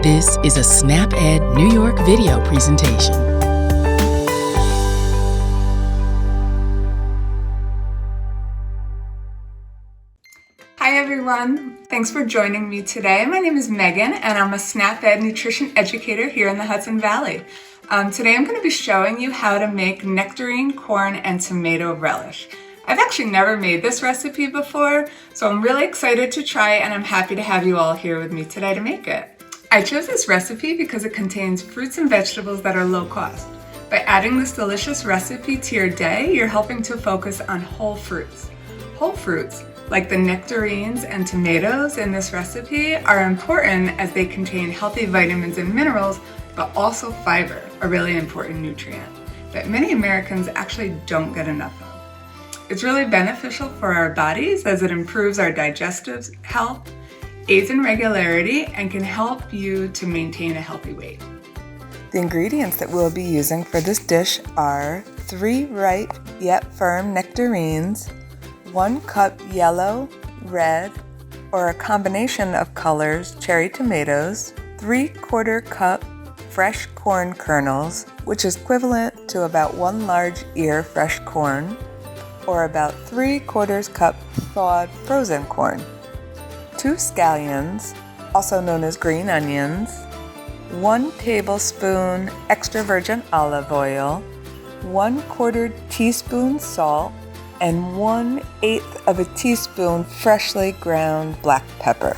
This is a SnapEd New York video presentation. Hi everyone, thanks for joining me today. My name is Megan and I'm a SnapEd nutrition educator here in the Hudson Valley. Today I'm going to be showing you how to make nectarine, corn, and tomato relish. I've actually never made this recipe before, so I'm really excited to try and I'm happy to have you all here with me today to make it. I chose this recipe because it contains fruits and vegetables that are low cost. By adding this delicious recipe to your day, you're helping to focus on whole fruits. Whole fruits, like the nectarines and tomatoes in this recipe, are important as they contain healthy vitamins and minerals, but also fiber, a really important nutrient that many Americans actually don't get enough of. It's really beneficial for our bodies as it improves our digestive health, aids in regularity, and can help you to maintain a healthy weight. The ingredients that we'll be using for this dish are 3 ripe yet firm nectarines, 1 cup yellow, red, or a combination of colors cherry tomatoes, 3/4 cup fresh corn kernels, which is equivalent to about 1 large ear fresh corn, or about 3/4 cup thawed frozen corn, 2 scallions, also known as green onions, 1 tablespoon extra virgin olive oil, 1/4 teaspoon salt, and 1/8 of a teaspoon freshly ground black pepper.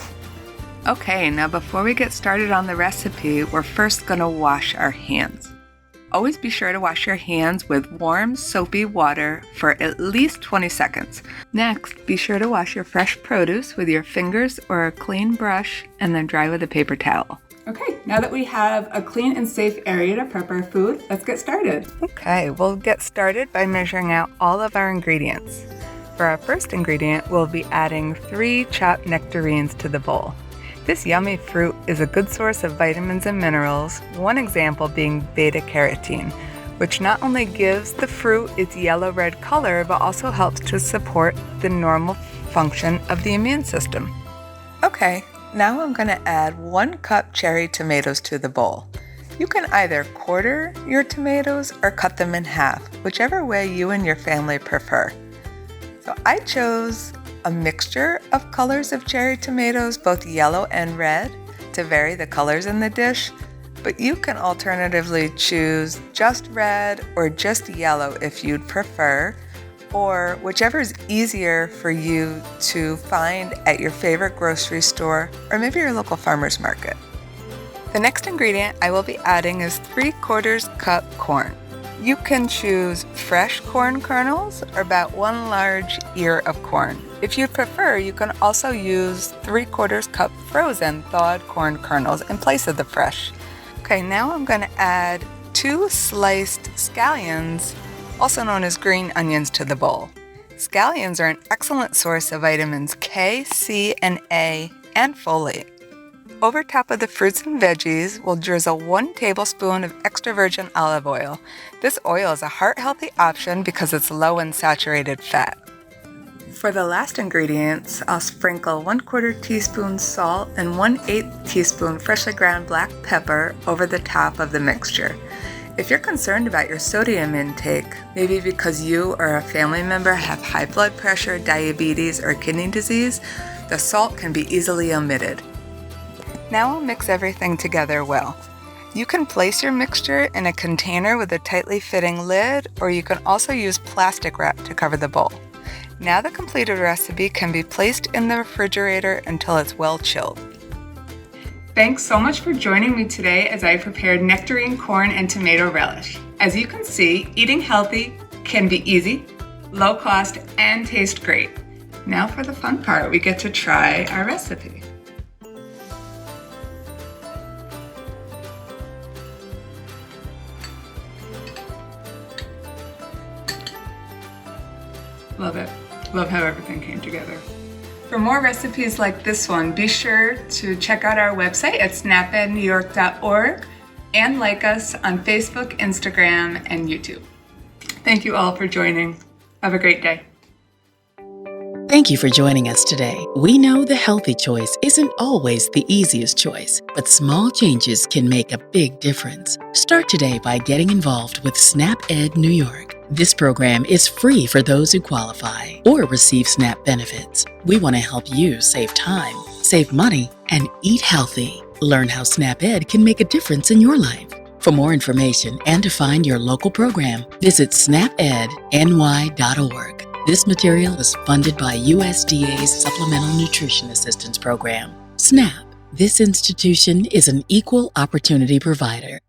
Okay, now before we get started on the recipe, we're first going to wash our hands. Always be sure to wash your hands with warm, soapy water for at least 20 seconds. Next, be sure to wash your fresh produce with your fingers or a clean brush and then dry with a paper towel. Okay, now that we have a clean and safe area to prep our food, let's get started. Okay, we'll get started by measuring out all of our ingredients. For our first ingredient, we'll be adding 3 chopped nectarines to the bowl. This yummy fruit is a good source of vitamins and minerals, one example being beta-carotene, which not only gives the fruit its yellow-red color, but also helps to support the normal function of the immune system. Okay, now I'm going to add 1 cup cherry tomatoes to the bowl. You can either quarter your tomatoes or cut them in half, whichever way you and your family prefer. So I chose a mixture of colors of cherry tomatoes, both yellow and red, to vary the colors in the dish, but you can alternatively choose just red or just yellow if you'd prefer, or whichever is easier for you to find at your favorite grocery store or maybe your local farmer's market. The next ingredient I will be adding is 3/4 cup corn. You can choose fresh corn kernels or about 1 large ear of corn. If you prefer, you can also use 3/4 cup frozen thawed corn kernels in place of the fresh. Okay, now I'm going to add 2 sliced scallions, also known as green onions, to the bowl. Scallions are an excellent source of vitamins K, C, and A, and folate. Over top of the fruits and veggies, we'll drizzle 1 tablespoon of extra virgin olive oil. This oil is a heart-healthy option because it's low in saturated fat. For the last ingredients, I'll sprinkle 1/4 teaspoon salt and 1/8 teaspoon freshly ground black pepper over the top of the mixture. If you're concerned about your sodium intake, maybe because you or a family member have high blood pressure, diabetes, or kidney disease, the salt can be easily omitted. Now I'll mix everything together well. You can place your mixture in a container with a tightly fitting lid, or you can also use plastic wrap to cover the bowl. Now the completed recipe can be placed in the refrigerator until it's well chilled. Thanks so much for joining me today as I prepared nectarine, corn, and tomato relish. As you can see, eating healthy can be easy, low cost, and taste great. Now for the fun part, we get to try our recipe. Love it. Love how everything came together. For more recipes like this one, be sure to check out our website at snapednewyork.org and like us on Facebook, Instagram, and YouTube. Thank you all for joining. Have a great day. Thank you for joining us today. We know the healthy choice isn't always the easiest choice, but small changes can make a big difference. Start today by getting involved with SNAP Ed New York. This program is free for those who qualify or receive SNAP benefits. We want to help you save time, save money, and eat healthy. Learn how SNAP Ed can make a difference in your life. For more information and to find your local program, visit snapedny.org. This material is funded by USDA's Supplemental Nutrition Assistance Program. SNAP. This institution is an equal opportunity provider.